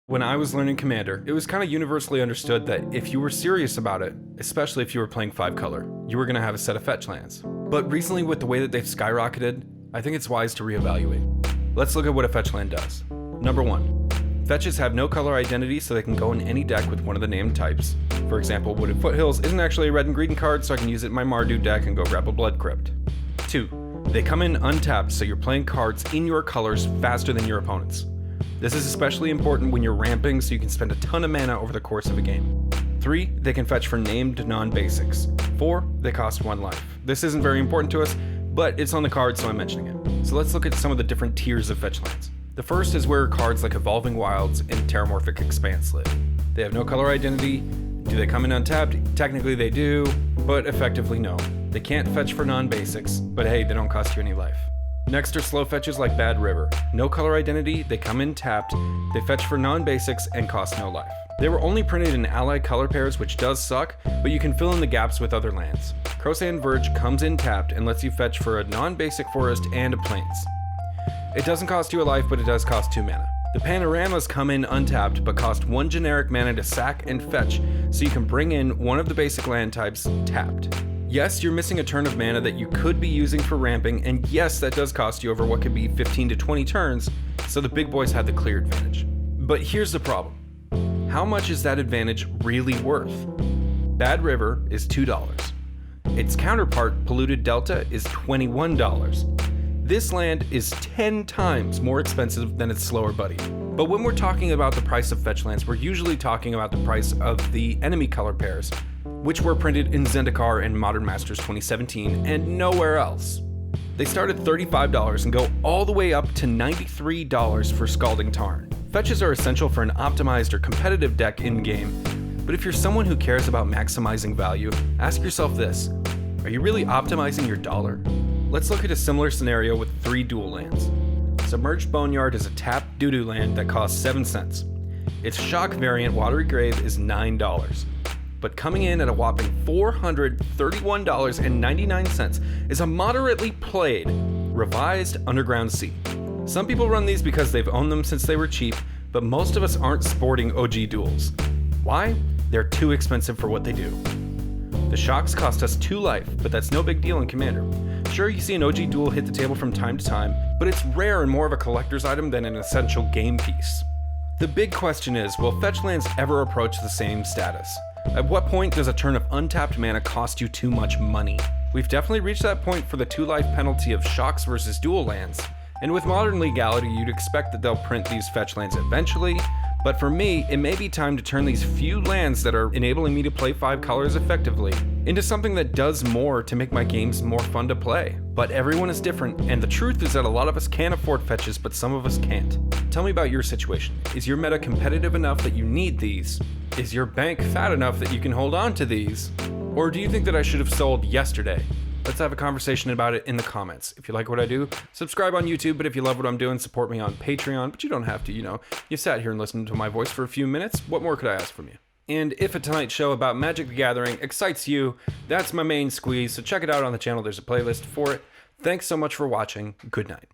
When I was learning Commander, it was kind of universally understood that if you were serious about it, especially if you were playing 5-color, you were going to have a set of fetch lands. But recently, with the way that they've skyrocketed, I think it's wise to reevaluate. Let's look at what a fetch land does. Number 1. Fetches have no color identity, so they can go in any deck with one of the named types. For example, Wooded Foothills isn't actually a red and green card, so I can use it in my Mardu deck and go grab a Blood Crypt. 2. They come in untapped, so you're playing cards in your colors faster than your opponents. This is especially important when you're ramping, so you can spend a ton of mana over the course of a game. 3. They can fetch for named non-basics. 4. They cost 1 life. This isn't very important to us, but it's on the card, so I'm mentioning it. So let's look at some of the different tiers of fetch lands. The first is where cards like Evolving Wilds and Terramorphic Expanse live. They have no color identity. Do they come in untapped? Technically they do, but effectively no. They can't fetch for non-basics, but hey, they don't cost you any life. Next are slow fetches like Bad River. No color identity, they come in tapped, they fetch for non-basics and cost no life. They were only printed in allied color pairs, which does suck, but you can fill in the gaps with other lands. Krosan Verge comes in tapped and lets you fetch for a non-basic forest and a plains. It doesn't cost you a life, but it does cost 2 mana. The Panoramas come in untapped, but cost 1 generic mana to sack and fetch, so you can bring in one of the basic land types tapped. Yes, you're missing a turn of mana that you could be using for ramping, and yes, that does cost you over what could be 15 to 20 turns, so the big boys have the clear advantage. But here's the problem. How much is that advantage really worth? Bad River is $2. Its counterpart, Polluted Delta, is $21. This land is 10 times more expensive than its slower buddy. But when we're talking about the price of fetch lands, we're usually talking about the price of the enemy color pairs, which were printed in Zendikar and Modern Masters 2017 and nowhere else. They start at $35 and go all the way up to $93 for Scalding Tarn. Fetches are essential for an optimized or competitive deck in-game, but if you're someone who cares about maximizing value, ask yourself this: are you really optimizing your dollar? Let's look at a similar scenario with 3 dual lands. Submerged Boneyard is a tapped doo-doo land that costs 7 cents. Its shock variant, Watery Grave, is $9. But coming in at a whopping $431.99 is a moderately played, revised Underground Sea. Some people run these because they've owned them since they were cheap, but most of us aren't sporting OG duels. Why? They're too expensive for what they do. The shocks cost us 2 life, but that's no big deal in Commander. Sure, you see an OG duel hit the table from time to time, but it's rare and more of a collector's item than an essential game piece. The big question is, will fetch lands ever approach the same status? At what point does a turn of untapped mana cost you too much money? We've definitely reached that point for the 2-life penalty of shocks versus dual lands, and with modern legality, you'd expect that they'll print these fetch lands eventually, but for me, it may be time to turn these few lands that are enabling me to play 5 colors effectively into something that does more to make my games more fun to play. But everyone is different, and the truth is that a lot of us can afford fetches, but some of us can't. Tell me about your situation. Is your meta competitive enough that you need these? Is your bank fat enough that you can hold on to these? Or do you think that I should have sold yesterday? Let's have a conversation about it in the comments. If you like what I do, subscribe on YouTube, but if you love what I'm doing, support me on Patreon, but you don't have to, You sat here and listened to my voice for a few minutes. What more could I ask from you? And if a Tonight Show about Magic the Gathering excites you, that's my main squeeze, so check it out on the channel. There's a playlist for it. Thanks so much for watching. Good night.